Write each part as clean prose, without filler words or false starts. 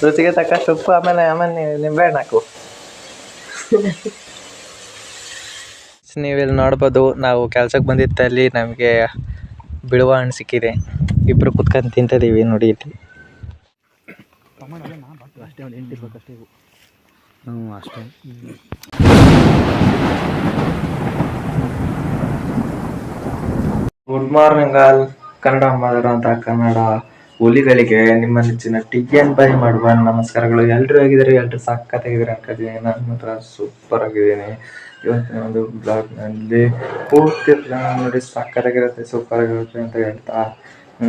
ರುಚಿಗೆ ತಕ್ಕಷ್ಟು ಉಪ್ಪು, ಆಮೇಲೆ ಆಮೇಲೆ ನಿಂಬೆಹಣ್ಣು ಹಾಕು. ನೀವಿಲ್ಲಿ ನೋಡ್ಬೋದು, ನಾವು ಕೆಲ್ಸಕ್ಕೆ ಬಂದಿತ್ತಲ್ಲಿ ನಮಗೆ ಬಿಳುವ ಹಣ್ಣು ಸಿಕ್ಕಿದೆ. ಇಬ್ಬರು ಕುತ್ಕೊಂಡು ತಿಂತಿದ್ದೀವಿ ನೋಡಿ ಇಲ್ಲಿ. ಅಷ್ಟೇ. Good morning all. ಕನ್ನಡ ಮಾತಾಡುವಂಥ ಕನ್ನಡ ಹುಲಿಗಳಿಗೆ ನಿಮ್ಮ ನೆಚ್ಚಿನ ಟಿಎನ್ ಬೈ ಮಾಡುವ ನಮಸ್ಕಾರಗಳು. ಎಲ್ಲರೂ ಆಗಿದ್ದಾರೆ, ಎಲ್ಲರೂ ಸಖತ್ತಾಗಿದ್ದಾರೆ ಅನ್ಕೋತೀನಿ. ನಾನು ಮಾತ್ರ ಸೂಪರ್ ಆಗಿದ್ದೀನಿ. ಇವತ್ತಿನ ಒಂದು ಬ್ಲಾಗ್ನಲ್ಲಿ ಪೂರ್ತಿ ನೋಡಿ ಸಖತ್ತಾಗಿರುತ್ತೆ, ಸೂಪರ್ ಆಗಿರುತ್ತೆ ಅಂತ ಹೇಳ್ತಾ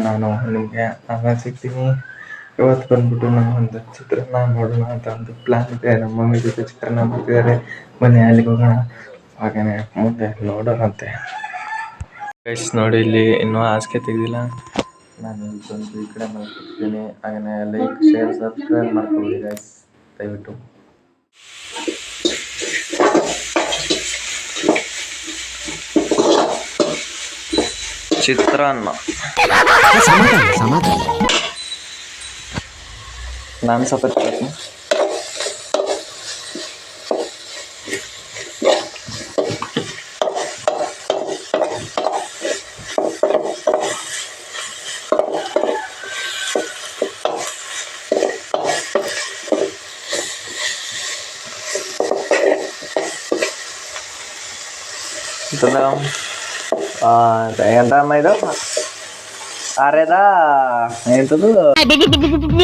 ನಾನು ನಿಮಗೆ ಆಮೇಲೆ ಸಿಗ್ತೀನಿ. ಇವತ್ತು ಬಂದ್ಬಿಟ್ಟು ನಮ್ಮ ಒಂದು ಚಿತ್ರಾನ್ನ ನೋಡೋಣ ಅಂತ ಒಂದು ಪ್ಲ್ಯಾನ್ ಇದೆ. ನಮ್ಮ ಮಮ್ಮಿ ಜೊತೆ ಚಿತ್ರಾನ್ನ ಮಾಡ್ತಿದ್ದಾರೆ. ಬನ್ನಿ ಅಲ್ಲಿಗೆ ಹೋಗೋಣ, ಹಾಗೆಯೇ ಮುಂದೆ ನೋಡೋಣಂತೆ. ಗೈಸ್ ನೋಡಿ, ಇಲ್ಲಿ ಇನ್ನೂ ಹಾಸಿಗೆ ತೆಗೆದಿಲ್ಲ. ನಾನು ಬಂದು ಈ ಕಡೆ ಮಾಡ್ಕೊಡ್ತೀನಿ. ಹಾಗೆಯೇ ಲೈಕ್, ಶೇರ್, ಸಬ್ಸ್ಕ್ರೈಬ್ ಮಾಡ್ಕೊಳ್ಳಿ ಗೈಸ್ ದಯವಿಟ್ಟು. ಚಿತ್ರಾನ್ನ ನಾನು ಸ್ವಲ್ಪ ಎಂತಮ್ಮ ಇದು ಅರೆದ ಎಂತದು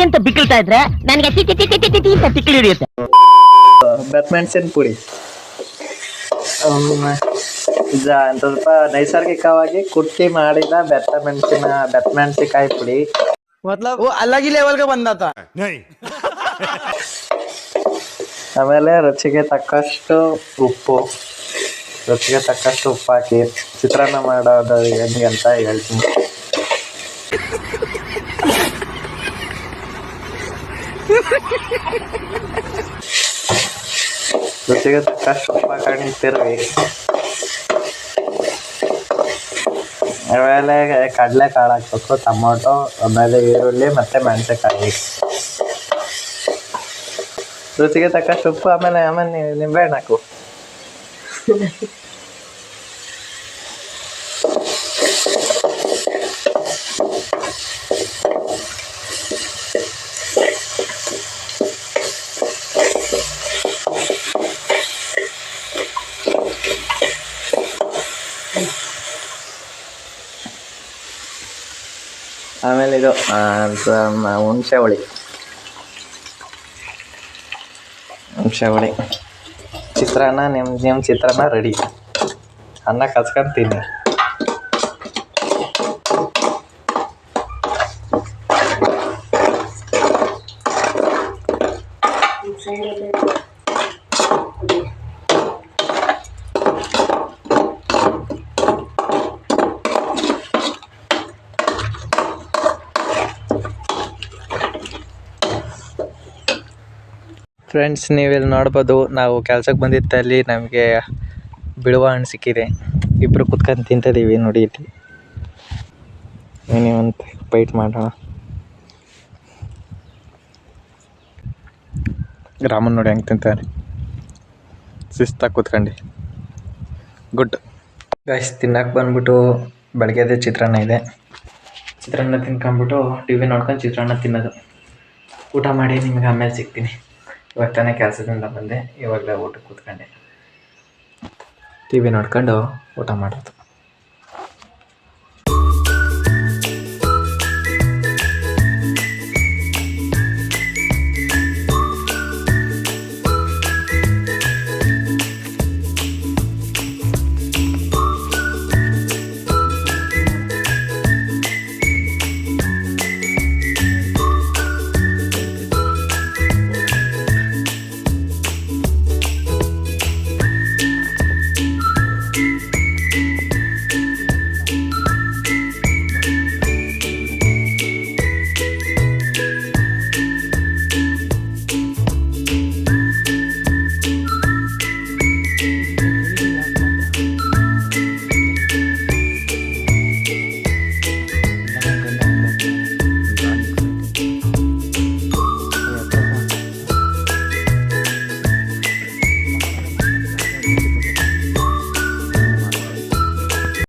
ಅಂತ ಬಿಕ್ಕಳ್ತಾ ಇದ್ರೆ ನನಗೆ ತಿಕ್ಕಿ ಹಿಡಿಯುತ್ತೆ. ಬೆತ್ತಮೆಣಸಿನ ಪುಡಿ ಸ್ವಲ್ಪ ನೈಸರ್ಗಿಕವಾಗಿ ಕುಟ್ಟಿ ಮಾಡಿದ ಬೆತ್ತಮೆಣಸಿನಕಾಯಿ ಪುಡಿ. मतलब वो अलग ही लेवल का बंदा था. ಆಮೇಲೆ ರುಚಿಗೆ ತಕ್ಕಷ್ಟು ಉಪ್ಪು ಹಾಕಿ ಚಿತ್ರಾನ್ನ ಮಾಡೋದು ಹೆಂಗೆ ಅಂತ ಹೇಳ್ತೀನಿ. ರುಚಿಗೆ ತಕ್ಕಷ್ಟು ಉಪ್ಪು ಹಾಕೊಂಡು ತಿರುವಿ ಆಮೇಲೆ ಕಡಲೆಕಾಳು ಹಾಕ್ಬೇಕು, ಟೊಮೊಟೊ, ಆಮೇಲೆ ಈರುಳ್ಳಿ ಮತ್ತು ಮೆಣಸಿನಕಾಯಿ. ರುಚಿಗೆ ತಕ್ಕಷ್ಟು ಉಪ್ಪು, ಆಮೇಲೆ ನಿಂಬೆಹಣ್ಣು ಹಾಕು. ಆಮೇಲೆ ಇದು ಹುಣಸೆ ಹುಳಿ ಚಿತ್ರಾನ್ನ. ನಿಮ್ಮ ಚಿತ್ರಾನ್ನ ರೆಡಿ. ಅನ್ನ ಕಚ್ಕೊಂಡು ತಿನ್ನಿ. ಫ್ರೆಂಡ್ಸ್, ನೀವಿಲ್ಲಿ ನೋಡ್ಬೋದು, ನಾವು ಕೆಲ್ಸಕ್ಕೆ ಬಂದಿತ್ತಲ್ಲಿ ನಮಗೆ ಬಿಳುವ ಹಣ್ಣು ಸಿಕ್ಕಿದೆ. ಇಬ್ಬರು ಕುತ್ಕೊಂಡು ತಿಂತಿದ್ದೀವಿ ನೋಡಿ ಇಲ್ಲಿ. ನೀವಂತ ಬೈಟ್ ಮಾಡೋಣ. ರಾಮನ್ ನೋಡಿ ಹೆಂಗೆ ತಿಂತಾರೆ, ಶಿಸ್ತಾಗಿ ಕೂತ್ಕೊಂಡು. ಗುಡ್ ಗೈಸ್, ತಿನ್ನಕ್ಕೆ ಬಂದ್ಬಿಟ್ಟು ಬೆಳಗ್ಗೆದೇ ಚಿತ್ರಾನ್ನ ಇದೆ. ಚಿತ್ರಾನ್ನ ತಿನ್ಕೊಂಡ್ಬಿಟ್ಟು ಟಿ ವಿ ನೋಡ್ಕೊಂಡು ಚಿತ್ರಾನ್ನ ತಿನ್ನೋದು. ಊಟ ಮಾಡಿ ನಿಮಗೆ ಆಮೇಲೆ ಸಿಗ್ತೀನಿ. ಇವಾಗ ತಾನೇ ಕೆಲಸದಿಂದ ಬಂದೆ, ಇವಾಗಲೇ ಊಟಕ್ಕೆ ಕೂತ್ಕೊಂಡೆ. ಟಿ ವಿ ನೋಡ್ಕೊಂಡು ಊಟ ಮಾಡೋದು.